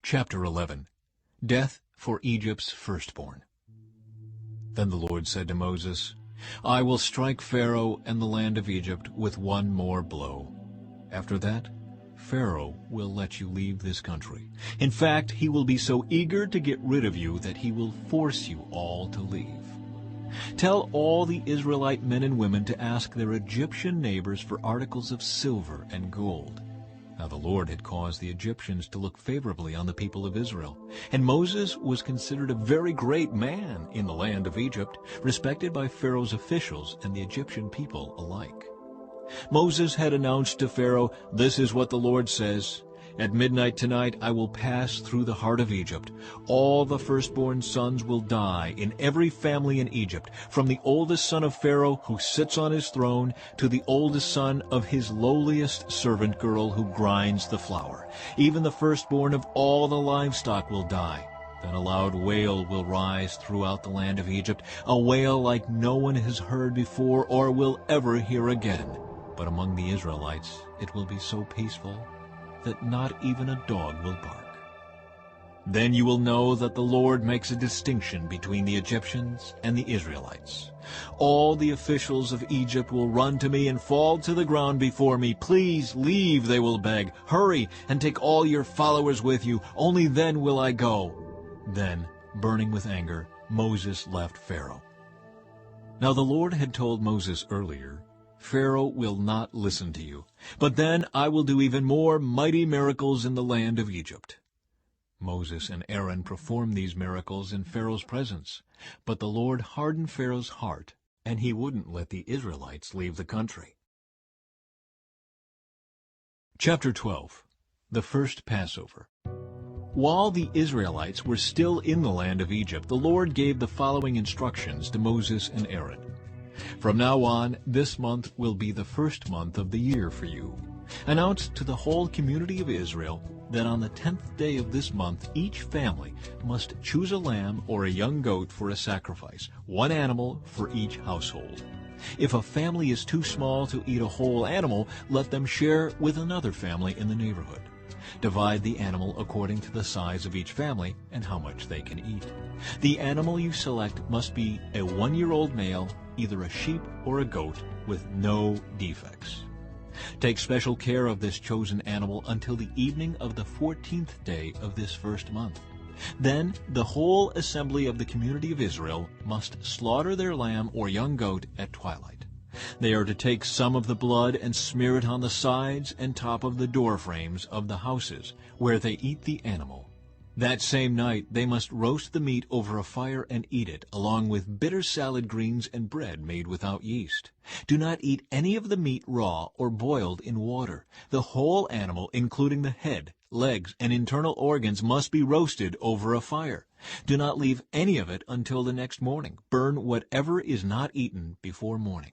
Chapter 11. Death for Egypt's firstborn. Then the Lord said to Moses, I will strike Pharaoh and the land of Egypt with one more blow. After that, Pharaoh will let you leave this country. In fact, he will be so eager to get rid of you that he will force you all to leave. Tell all the Israelite men and women to ask their Egyptian neighbors for articles of silver and gold. Now the Lord had caused the Egyptians to look favorably on the people of Israel, and Moses was considered a very great man in the land of Egypt, respected by Pharaoh's officials and the Egyptian people alike. Moses had announced to Pharaoh, This is what the Lord says, At midnight tonight I will pass through the heart of Egypt. All the firstborn sons will die in every family in Egypt, from the oldest son of Pharaoh who sits on his throne to the oldest son of his lowliest servant girl who grinds the flour. Even the firstborn of all the livestock will die. Then a loud wail will rise throughout the land of Egypt, a wail like no one has heard before or will ever hear again. But among the Israelites it will be so peaceful that not even a dog will bark. Then you will know that the Lord makes a distinction between the Egyptians and the Israelites. All the officials of Egypt will run to me and fall to the ground before me. Please leave, they will beg. Hurry and take all your followers with you. Only then will I go. Then, burning with anger, Moses left Pharaoh. Now the Lord had told Moses earlier, Pharaoh will not listen to you. But then I will do even more mighty miracles in the land of Egypt. Moses and Aaron performed these miracles in Pharaoh's presence. But the Lord hardened Pharaoh's heart, and he wouldn't let the Israelites leave the country. Chapter 12. The First Passover. While the Israelites were still in the land of Egypt, the Lord gave the following instructions to Moses and Aaron. From now on, this month will be the first month of the year for you. Announce to the whole community of Israel that on the 10th day of this month each family must choose a lamb or a young goat for a sacrifice, one animal for each household. If a family is too small to eat a whole animal, let them share with another family in the neighborhood. Divide the animal according to the size of each family and how much they can eat. The animal you select must be a 1-year-old male, either a sheep or a goat, with no defects. Take special care of this chosen animal until the evening of the 14th day of this first month. Then the whole assembly of the community of Israel must slaughter their lamb or young goat at twilight. They are to take some of the blood and smear it on the sides and top of the door frames of the houses where they eat the animal. That same night they must roast the meat over a fire and eat it, along with bitter salad greens and bread made without yeast. Do not eat any of the meat raw or boiled in water. The whole animal, including the head, legs, and internal organs, must be roasted over a fire. Do not leave any of it until the next morning. Burn whatever is not eaten before morning.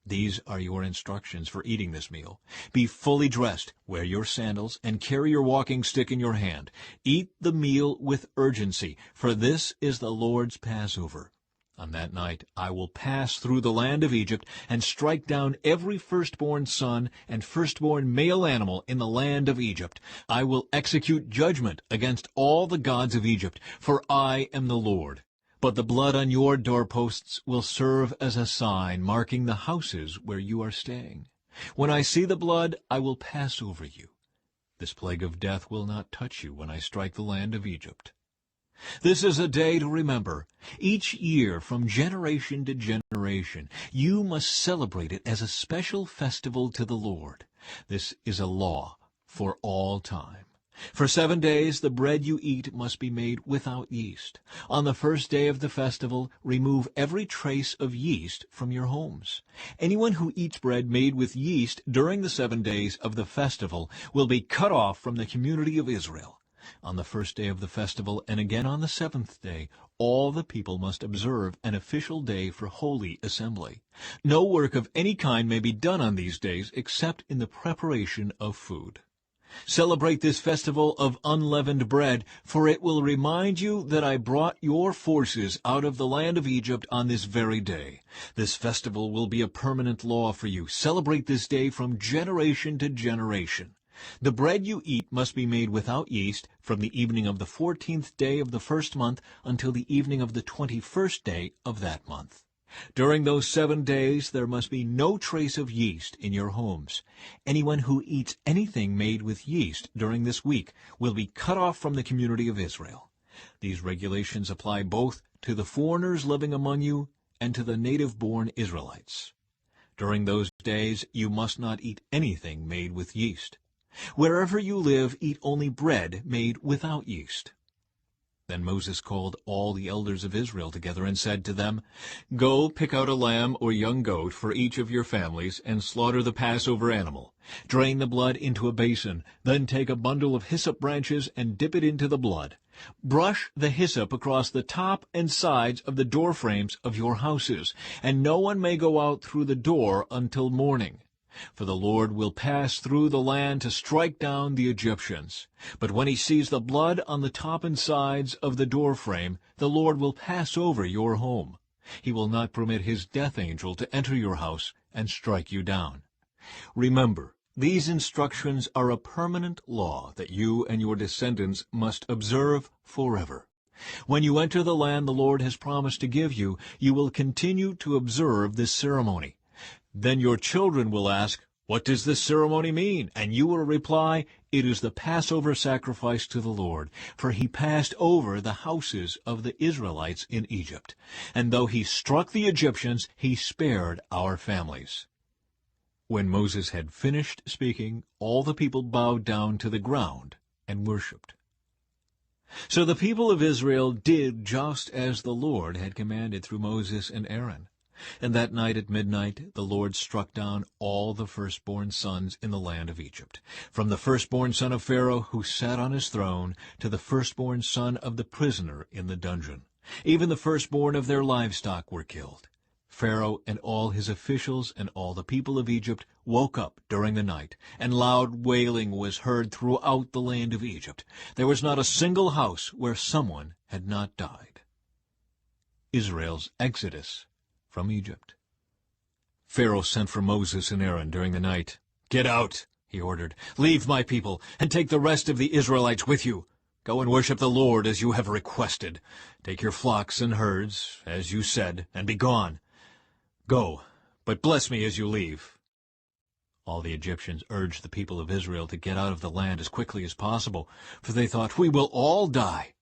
These are your instructions for eating this meal. Be fully dressed, wear your sandals, and carry your walking stick in your hand. Eat the meal with urgency, for this is the Lord's Passover. On that night I will pass through the land of Egypt and strike down every firstborn son and firstborn male animal in the land of Egypt. I will execute judgment against all the gods of Egypt, for I am the Lord. But the blood on your doorposts will serve as a sign marking the houses where you are staying. When I see the blood, I will pass over you. This plague of death will not touch you when I strike the land of Egypt. This is a day to remember. Each year, from generation to generation, you must celebrate it as a special festival to the Lord. This is a law for all time. For 7 days the bread you eat must be made without yeast. On the first day of the festival, remove every trace of yeast from your homes. Anyone who eats bread made with yeast during the 7 days of the festival will be cut off from the community of Israel. On the first day of the festival, and again on the 7th day, all the people must observe an official day for holy assembly. No work of any kind may be done on these days except in the preparation of food. Celebrate this festival of unleavened bread, for it will remind you that I brought your forces out of the land of Egypt on this very day. This festival will be a permanent law for you. Celebrate this day from generation to generation. The bread you eat must be made without yeast from the evening of the 14th day of the first month until the evening of the 21st day of that month. During those 7 days there must be no trace of yeast in your homes. Anyone who eats anything made with yeast during this week will be cut off from the community of Israel. These regulations apply both to the foreigners living among you and to the native-born Israelites. During those days you must not eat anything made with yeast. Wherever you live, eat only bread made without yeast. Then Moses called all the elders of Israel together and said to them, Go pick out a lamb or young goat for each of your families and slaughter the Passover animal. Drain the blood into a basin. Then take a bundle of hyssop branches and dip it into the blood. Brush the hyssop across the top and sides of the door frames of your houses, and no one may go out through the door until morning. For the Lord will pass through the land to strike down the Egyptians. But when he sees the blood on the top and sides of the doorframe, the Lord will pass over your home. He will not permit his death angel to enter your house and strike you down. Remember, these instructions are a permanent law that you and your descendants must observe forever. When you enter the land the Lord has promised to give you, you will continue to observe this ceremony. Then your children will ask, What does this ceremony mean? And you will reply, It is the Passover sacrifice to the Lord, for he passed over the houses of the Israelites in Egypt. And though he struck the Egyptians, he spared our families. When Moses had finished speaking, all the people bowed down to the ground and worshipped. So the people of Israel did just as the Lord had commanded through Moses and Aaron. And that night at midnight the Lord struck down all the firstborn sons in the land of Egypt, from the firstborn son of Pharaoh who sat on his throne to the firstborn son of the prisoner in the dungeon. Even the firstborn of their livestock were killed. Pharaoh and all his officials and all the people of Egypt woke up during the night, and loud wailing was heard throughout the land of Egypt. There was not a single house where someone had not died. Israel's exodus from Egypt. Pharaoh sent for Moses and Aaron during the night. Get out, he ordered. Leave my people, and take the rest of the Israelites with you. Go and worship the Lord as you have requested. Take your flocks and herds, as you said, and be gone. Go, but bless me as you leave. All the Egyptians urged the people of Israel to get out of the land as quickly as possible, for they thought, We will all die.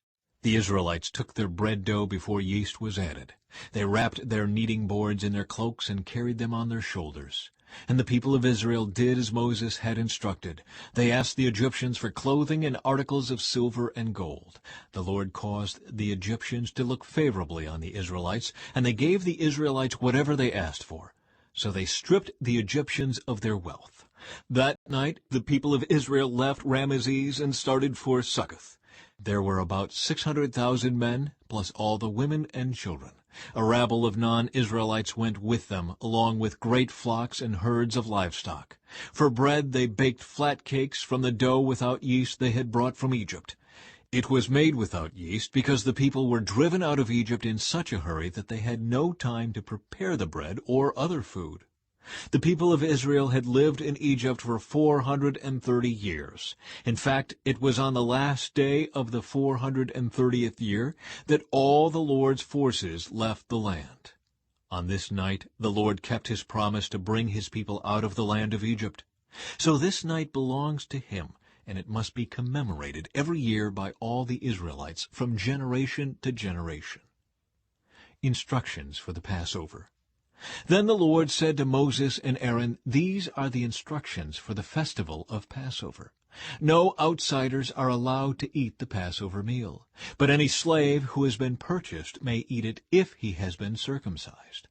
The Israelites took their bread dough before yeast was added. They wrapped their kneading boards in their cloaks and carried them on their shoulders. And the people of Israel did as Moses had instructed. They asked the Egyptians for clothing and articles of silver and gold. The Lord caused the Egyptians to look favorably on the Israelites, and they gave the Israelites whatever they asked for. So they stripped the Egyptians of their wealth. That night the people of Israel left Ramesses and started for Succoth. There were about 600,000 men, plus all the women and children. A rabble of non-Israelites went with them, along with great flocks and herds of livestock. For bread they baked flat cakes from the dough without yeast they had brought from Egypt. It was made without yeast because the people were driven out of Egypt in such a hurry that they had no time to prepare the bread or other food. The people of Israel had lived in Egypt for 430 years. In fact, it was on the last day of the 430th year that all the Lord's forces left the land. On this night the Lord kept his promise to bring his people out of the land of Egypt. So this night belongs to him, and it must be commemorated every year by all the Israelites from generation to generation. Instructions for the Passover. Then the Lord said to Moses and Aaron, These are the instructions for the festival of Passover. No outsiders are allowed to eat the Passover meal, but any slave who has been purchased may eat it if he has been circumcised.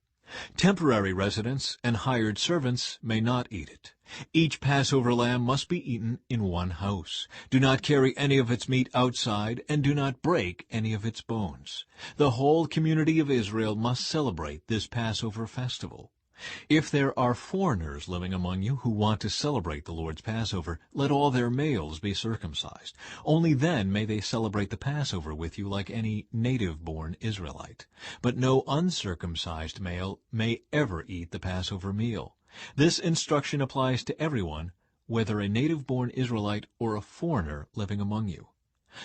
Temporary residents and hired servants may not eat it. Each Passover lamb must be eaten in one house. Do not carry any of its meat outside, and do not break any of its bones. The whole community of Israel must celebrate this Passover festival. If there are foreigners living among you who want to celebrate the Lord's Passover, let all their males be circumcised. Only then may they celebrate the Passover with you like any native-born Israelite. But no uncircumcised male may ever eat the Passover meal. This instruction applies to everyone, whether a native-born Israelite or a foreigner living among you.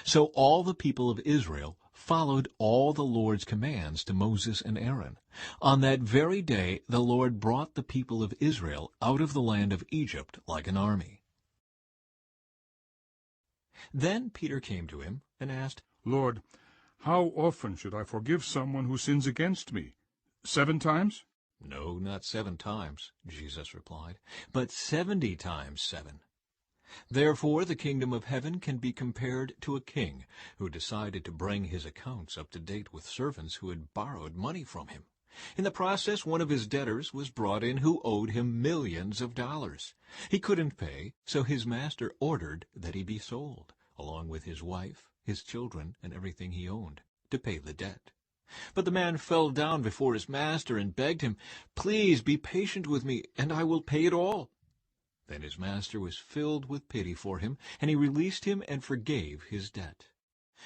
So all the people of Israel followed all the Lord's commands to Moses and Aaron. On that very day the Lord brought the people of Israel out of the land of Egypt like an army. Then Peter came to him and asked, Lord, how often should I forgive someone who sins against me? 7 times? No, not 7 times, Jesus replied, but 70 times 7. Therefore the kingdom of heaven can be compared to a king who decided to bring his accounts up to date with servants who had borrowed money from him. In the process, one of his debtors was brought in who owed him millions of dollars. He couldn't pay, so his master ordered that he be sold, along with his wife, his children, and everything he owned, to pay the debt. But the man fell down before his master and begged him, "Please be patient with me, and I will pay it all." Then his master was filled with pity for him, and he released him and forgave his debt.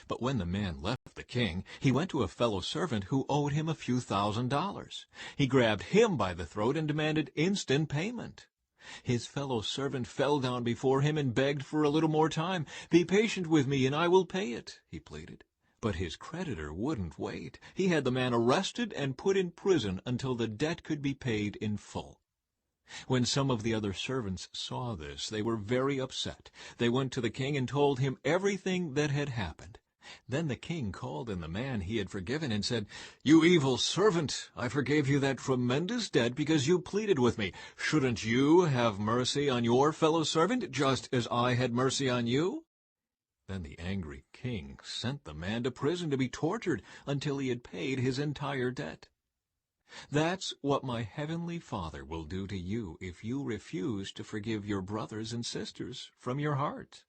But when the man left the king, he went to a fellow servant who owed him a few $1,000s. He grabbed him by the throat and demanded instant payment. His fellow servant fell down before him and begged for a little more time. "Be patient with me, and I will pay it," he pleaded. But his creditor wouldn't wait. He had the man arrested and put in prison until the debt could be paid in full. When some of the other servants saw this, they were very upset. They went to the king and told him everything that had happened. Then the king called in the man he had forgiven and said, "You evil servant, I forgave you that tremendous debt because you pleaded with me. Shouldn't you have mercy on your fellow servant, just as I had mercy on you?" Then the angry king sent the man to prison to be tortured until he had paid his entire debt. That's what my heavenly Father will do to you if you refuse to forgive your brothers and sisters from your heart.